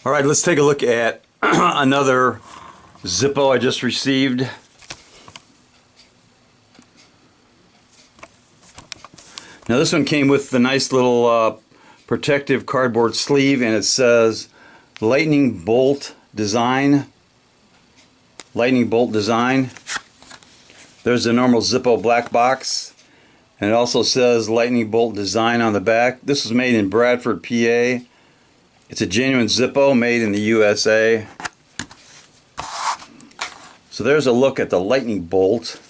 All right, let's take a look at another Zippo I just received. Now this one came with the nice little protective cardboard sleeve, and it says lightning bolt design. Lightning bolt design. There's the normal Zippo black box, and it also says lightning bolt design on the back. This was made in Bradford, PA. It's a genuine Zippo made in the USA. So there's a look at the lightning bolt.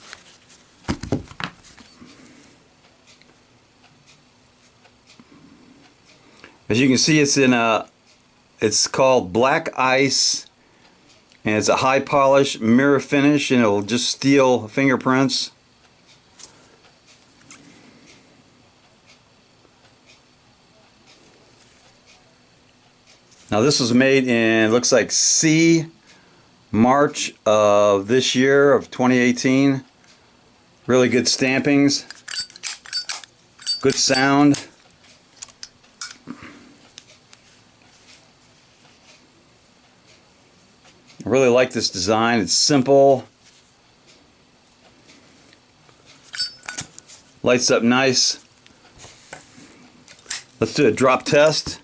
As you can see, it's called black ice, and it's a high polish mirror finish, and it'll just steal fingerprints. Now this was made in, looks like March of this year, of 2018. Really good stampings, good sound. I really like this design. It's simple, lights up nice. Let's do a drop test.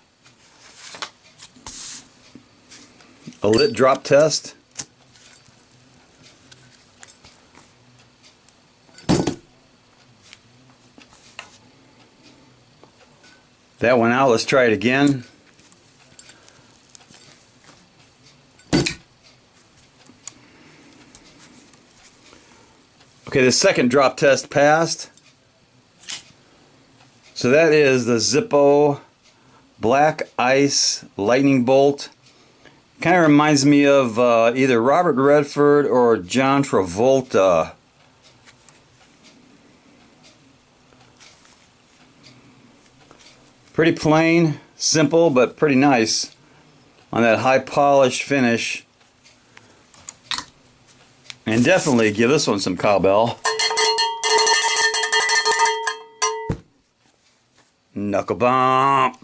A lit drop test. That went out. Let's try it again. Okay, the second drop test passed. So that is the Zippo Black Ice Lightning Bolt. Kind of reminds me of either Robert Redford or John Travolta. Pretty plain, simple, but pretty nice on that high polish finish. And definitely give this one some cowbell. Knuckle bump.